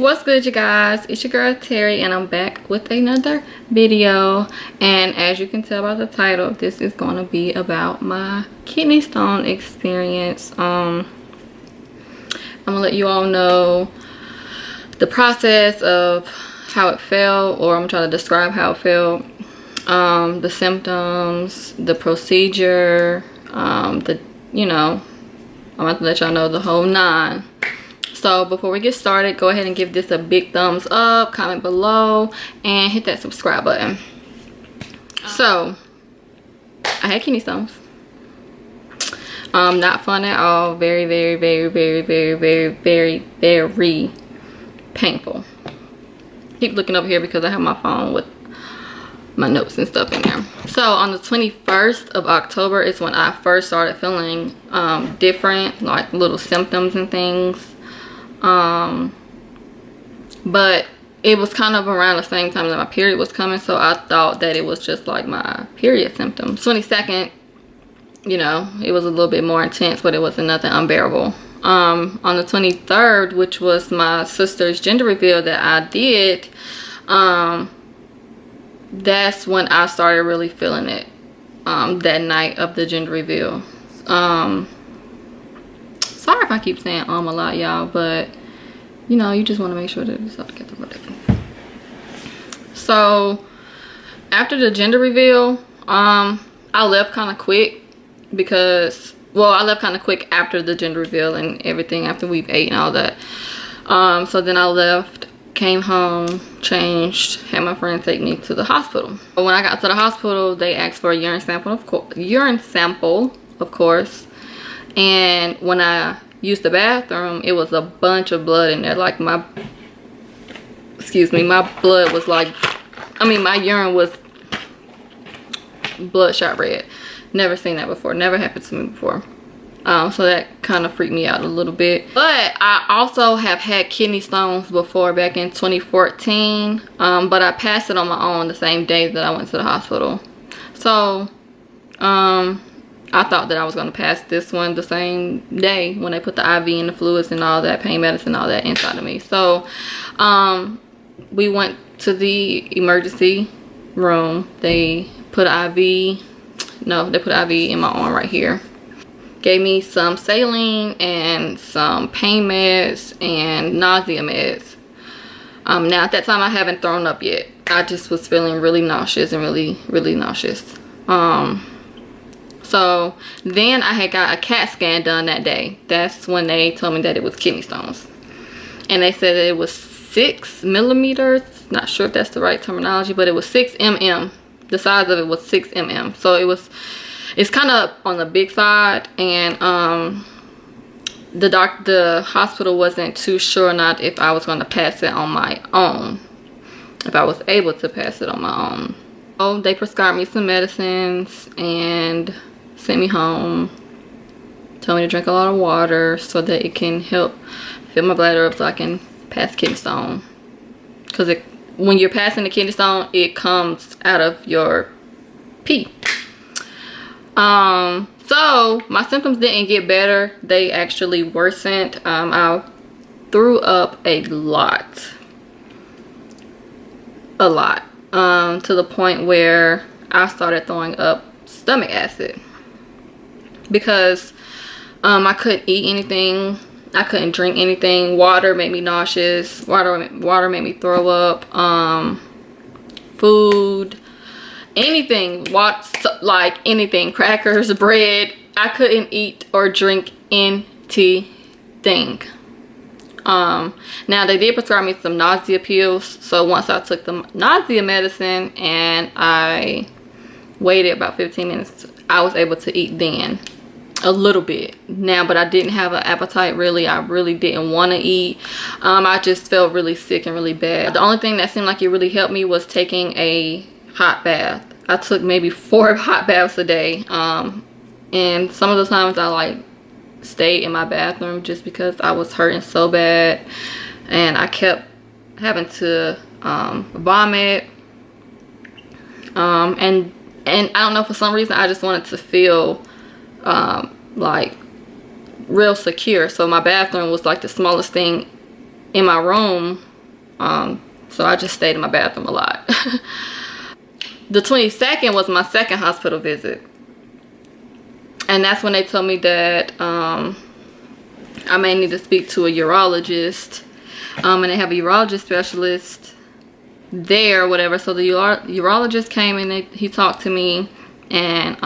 What's good, you guys? It's your girl Terry, and I'm back with another video. And as you can tell by the title, this is going to be about my kidney stone experience. I'm gonna let you all know the process of how it felt, or I'm gonna try to describe how it felt, the symptoms, the procedure, I'm gonna let y'all know the whole nine. So before we get started, go ahead and give this a big thumbs up, comment below, and hit that subscribe button. So I had kidney stones. Not fun at all. Very painful. Keep looking over here because I have my phone with my notes and stuff in there. So on the 21st of October is when I first started feeling different, like little symptoms and things. But it was kind of around the same time that my period was coming, so I thought that it was just like my period symptoms. 22nd, it was a little bit more intense, but it wasn't nothing unbearable. On the 23rd, which was my sister's gender reveal that I did, that's when I started really feeling it, that night of the gender reveal. Sorry if I keep saying a lot, y'all, but you just want to make sure that it's all together, whatever. So after the gender reveal, I left kind of quick because, well, I left kind of quick after the gender reveal and everything, after we've ate and all that. So then I left, came home, changed, had my friend take me to the hospital. But when I got to the hospital, they asked for a urine sample, of course. And when I used the bathroom, it was a bunch of blood in there. Like my blood was like, my urine was bloodshot red. Never seen that before. Never happened to me before. So that kind of freaked me out a little bit. But I also have had kidney stones before, back in 2014. But I passed it on my own the same day that I went to the hospital. So I thought that I was going to pass this one the same day when they put the IV and the fluids and all that, pain medicine, all that inside of me. So we went to the emergency room. They put an IV, they put an IV in my arm right here. Gave me some saline and some pain meds and nausea meds. Now at that time I haven't thrown up yet. I just was feeling really nauseous and really nauseous. So then I had got a CAT scan done that day. That's when they told me that it was kidney stones. And they said that it was 6 millimeters. Not sure if that's the right terminology, but it was 6 mm. The size of it was 6 mm. So it's kind of on the big side. And the hospital wasn't too sure or not if I was going to pass it on my own. If I was able to pass it on my own. So they prescribed me some medicines and sent me home, told me to drink a lot of water so that it can help fill my bladder up so I can pass kidney stone. Because when you're passing the kidney stone, it comes out of your pee. So my symptoms didn't get better. They actually worsened. I threw up a lot. To the point where I started throwing up stomach acid. Because I couldn't eat anything, I couldn't drink anything. Water made me nauseous. Water made me throw up. Food, anything, like anything, crackers, bread. I couldn't eat or drink anything. Now they did prescribe me some nausea pills. So once I took the nausea medicine and I waited about 15 minutes, I was able to eat then. A little bit now, but I didn't have an appetite really. I really didn't want to eat. I just felt really sick and really bad. The only thing that seemed like it really helped me was taking a hot bath. I took maybe 4 hot baths a day. And some of the times I stayed in my bathroom just because I was hurting so bad, and I kept having to vomit. And I don't know, for some reason I just wanted to feel like real secure. So my bathroom was like the smallest thing in my room, So I just stayed in my bathroom a lot. The 22nd was my second hospital visit. And that's when they told me that I may need to speak to a urologist. And they have a urologist specialist there or whatever. So the urologist came and he talked to me and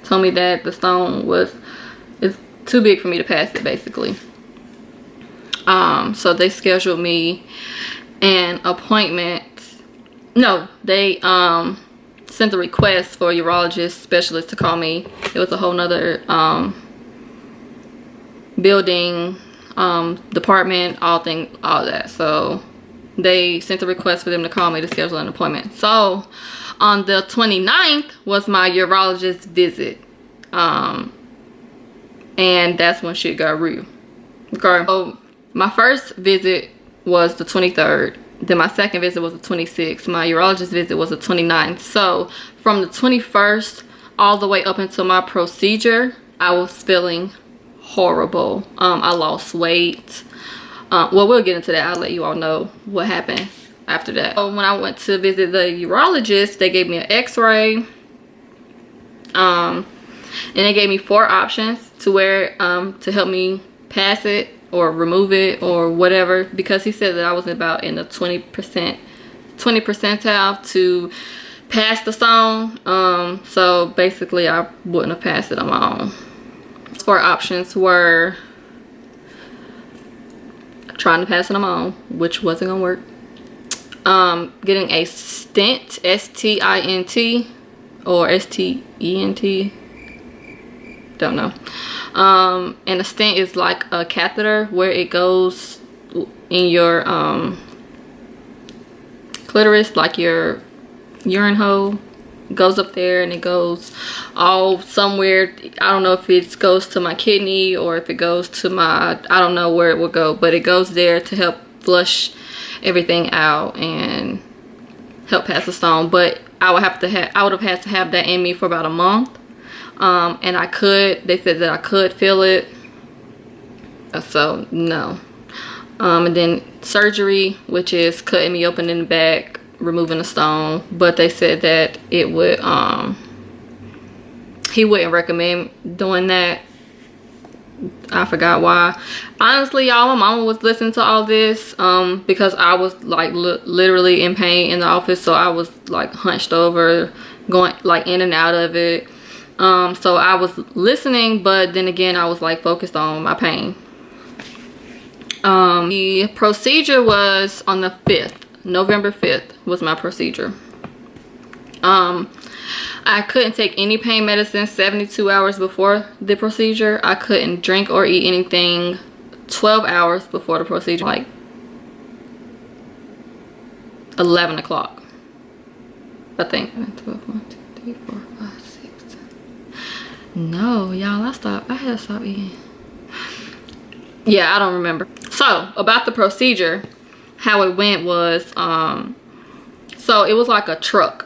told me that the stone is too big for me to pass it, basically. So they scheduled me an appointment. No, they sent a request for a urologist specialist to call me. It was a whole nother building, department, all that. So they sent a request for them to call me to schedule an appointment. So on the 29th was my urologist visit. And that's when shit got real. Okay. So my first visit was the 23rd. Then my second visit was the 26th. My urologist visit was the 29th. So from the 21st all the way up until my procedure, I was feeling horrible. I lost weight. Well, we'll get into that. I'll let you all know what happened after that. So when I went to visit the urologist, they gave me an x-ray. And they gave me 4 options to wear to help me pass it or remove it or whatever, because he said that I was about in the 20 percentile to pass the stone. So basically I wouldn't have passed it on my own. 4 options were trying to pass it on my own, which wasn't gonna work. Getting a stent, S-T-I-N-T or S-T-E-N-T, don't know. And a stent is like a catheter where it goes in your clitoris, like your urine hole. It goes up there and it goes all somewhere. I don't know if it goes to my kidney or if it goes to my, I don't know where it will go, but it goes there to help flush everything out and help pass the stone. But I would have had to have that in me for about a month. And they said that I could feel it, so no. And then surgery, which is cutting me open in the back, removing the stone, but they said that it would, he wouldn't recommend doing that. I forgot why. Honestly, y'all, my mama was listening to all this because I was like literally in pain in the office, so I was like hunched over, going like in and out of it. So I was listening, but then again I was like focused on my pain. The procedure was on the 5th. November 5th was my procedure. I couldn't take any pain medicine 72 hours before the procedure. I couldn't drink or eat anything 12 hours before the procedure, like 11 o'clock, I think. 12, 1, 2, 3, 4, 5, 6, 7. No, y'all, I had to stop eating. Yeah, I don't remember. So about the procedure, how it went was, so it was like a truck.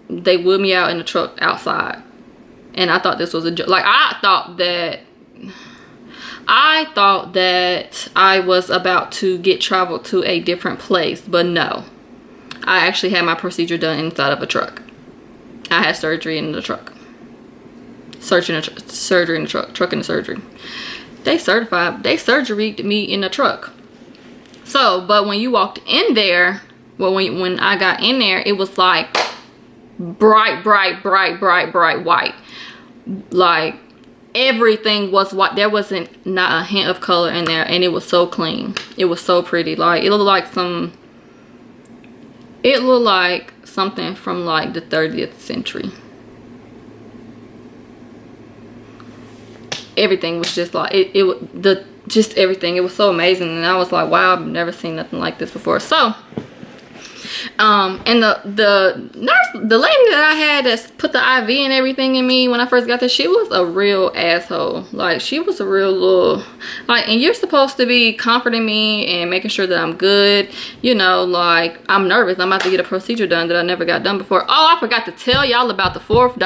They wheeled me out in the truck outside, and I thought this was a joke. Like I thought that I was about to get traveled to a different place, but no, I actually had my procedure done inside of a truck. I had surgery in the truck. Surgery in the truck. Truck in the surgery. They surgeried me in the truck. So, but when you walked in there, well, when I got in there, it was like bright white. Like everything was white. There wasn't not a hint of color in there, and it was so clean. It was so pretty. Like it looked like something from like the 30th century. Everything was just like just everything. It was so amazing, and I was like, wow, I've never seen nothing like this before. So and the nurse, the lady that I had that put the IV and everything in me when I first got there, she was a real asshole. Like she was a real little, like, and you're supposed to be comforting me and making sure that I'm good, you know, like I'm nervous, I'm about to get a procedure done that I never got done before. Oh, I forgot to tell y'all about the fourth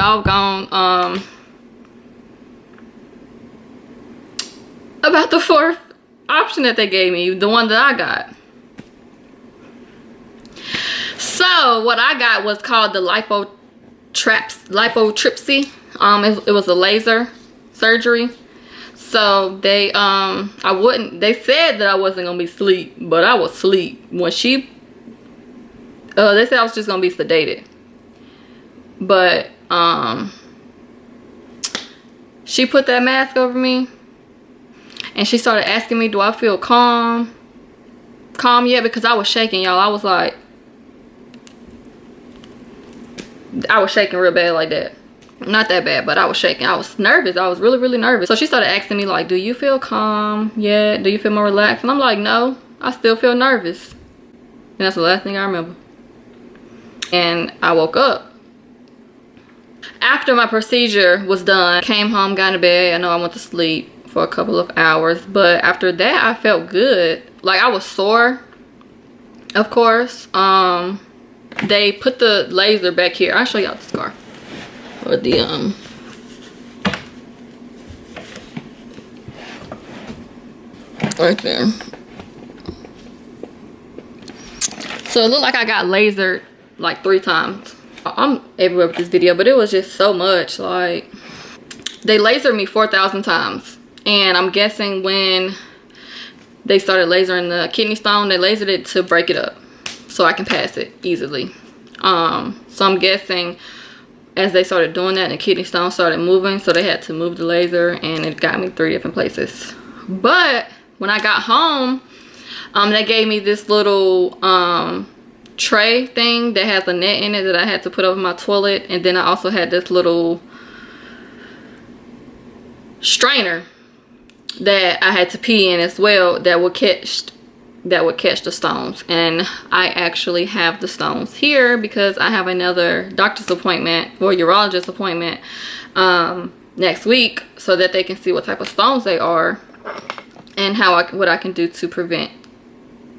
option that they gave me, the one that I got. So what I got was called the lipotripsy. It was a laser surgery. So they they said that I wasn't gonna be asleep, but I was asleep when they said I was just gonna be sedated. But she put that mask over me and she started asking me, do I feel calm yet? Because I was shaking, y'all. I was shaking real bad like that. Not that bad, but I was shaking. I was nervous. I was really, really nervous. So she started asking me like, do you feel calm yet? Do you feel more relaxed? And I'm like, no, I still feel nervous. And that's the last thing I remember. And I woke up. After my procedure was done, came home, got into bed. I know I went to sleep for a couple of hours. But after that, I felt good. Like, I was sore, of course. They put the laser back here. I'll show y'all the scar. Or the right there. So it looked like I got lasered like 3 times. I'm everywhere with this video, but it was just so much. Like, they lasered me 4,000 times, and I'm guessing when they started lasering the kidney stone, they lasered it to break it up so I can pass it easily. So I'm guessing as they started doing that, the kidney stone started moving, so they had to move the laser, and it got me 3 different places. But when I got home, they gave me this little tray thing that has a net in it that I had to put over my toilet, and then I also had this little strainer that I had to pee in as well that would catch the stones. And I actually have the stones here because I have another doctor's appointment or urologist appointment next week, so that they can see what type of stones they are and what I can do to prevent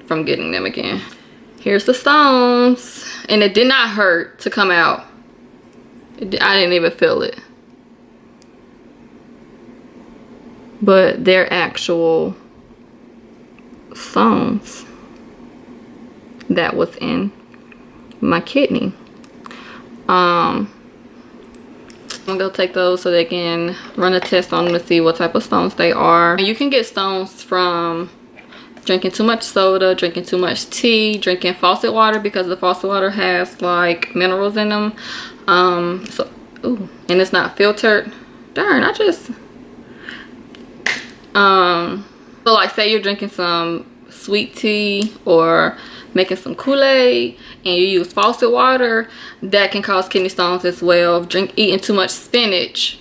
from getting them again. Here's the stones, and it did not hurt to come out. I didn't even feel it, but they're actual stones that was in my kidney. I'm gonna take those so they can run a test on them to see what type of stones they are. You can get stones from drinking too much soda, drinking too much tea, drinking faucet water, because the faucet water has like minerals in them. And it's not filtered. Darn, so like, say you're drinking some sweet tea or making some Kool-Aid and you use faucet water, that can cause kidney stones as well. Eating too much spinach.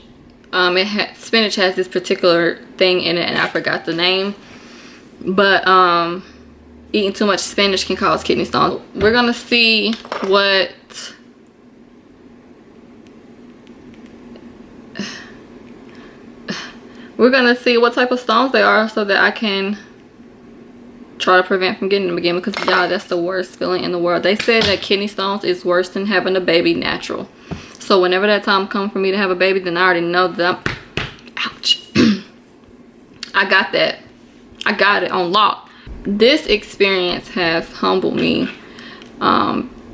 Spinach has this particular thing in it, and I forgot the name. But eating too much spinach can cause kidney stones. We're gonna see what type of stones they are, so that I can try to prevent from getting them again, because y'all, that's the worst feeling in the world. They said that kidney stones is worse than having a baby natural. So whenever that time comes for me to have a baby, then I already know that ouch. I got that. I got it on lock. This experience has humbled me,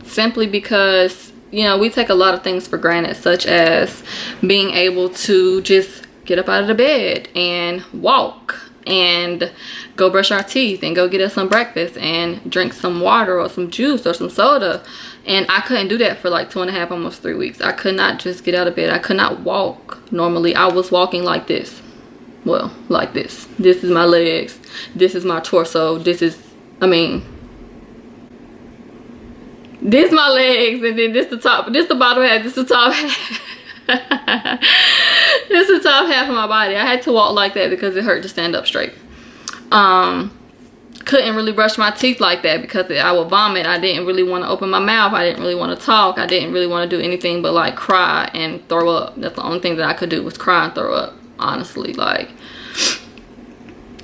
simply because, you know, we take a lot of things for granted, such as being able to just get up out of the bed and walk and go brush our teeth and go get us some breakfast and drink some water or some juice or some soda. And I couldn't do that for like 2.5, almost 3 weeks. I could not just get out of bed. I could not walk normally. I was walking like this. Well, like this. This is my legs. This is my torso. This is my legs, and then this the top. This the bottom half. This the top half. This is the top half of my body. I had to walk like that because it hurt to stand up straight. Couldn't really brush my teeth like that because I would vomit. I didn't really want to open my mouth. I didn't really want to talk. I didn't really want to do anything but like cry and throw up. That's the only thing that I could do, was cry and throw up. Honestly, like,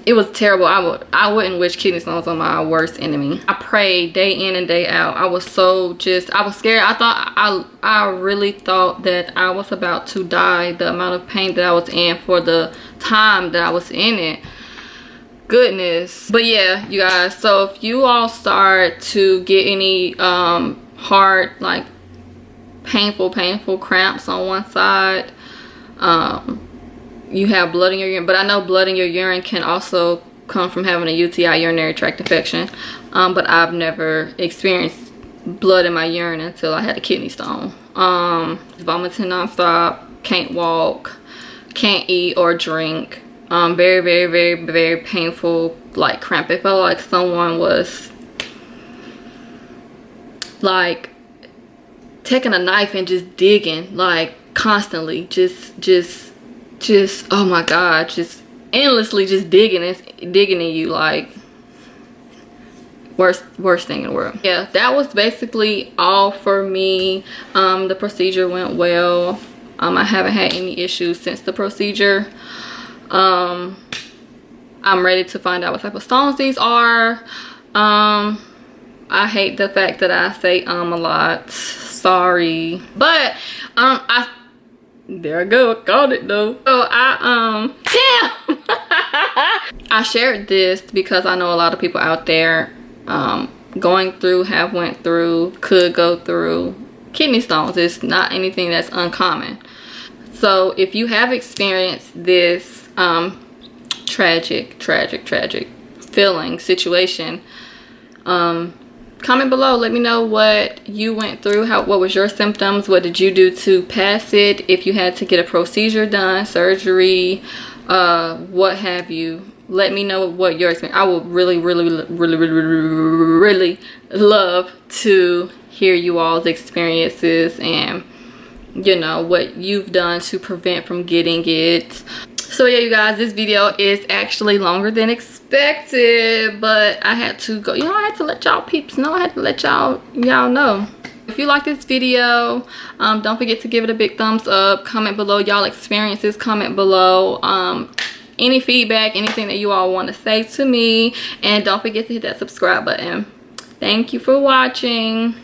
it was terrible. I wouldn't wish kidney stones on my worst enemy. I prayed day in and day out. I was scared. I really thought that I was about to die. The amount of pain that I was in for the time that I was in it. Goodness. But yeah, you guys, so if you all start to get any hard, like painful cramps on one side. You have blood in your urine, but I know blood in your urine can also come from having a UTI, urinary tract infection. But I've never experienced blood in my urine until I had a kidney stone. Vomiting nonstop, can't walk, can't eat or drink. Very painful, like cramp. It felt like someone was like taking a knife and just digging, like constantly, just oh my god, just endlessly just digging in you, like worst thing in the world. Yeah, that was basically all for me. The procedure went well. I haven't had any issues since the procedure. I'm ready to find out what type of stones these are. I hate the fact that I say a lot. Sorry, but there I go, I caught it though. So damn. I shared this because I know a lot of people out there going through, have went through, could go through kidney stones. It's not anything that's uncommon. So if you have experienced this tragic feeling, situation, comment below. Let me know what you went through. What was your symptoms? What did you do to pass it? If you had to get a procedure done, surgery, what have you. Let me know what your experience. I would really love to hear you all's experiences and, you know, what you've done to prevent from getting it. So yeah, you guys, this video is actually longer than expected, but I had to go, you know, I had to let y'all peeps know. I had to let y'all know. If you like this video, don't forget to give it a big thumbs up. Comment below y'all experiences. Comment below any feedback, anything that you all want to say to me, and don't forget to hit that subscribe button. Thank you for watching.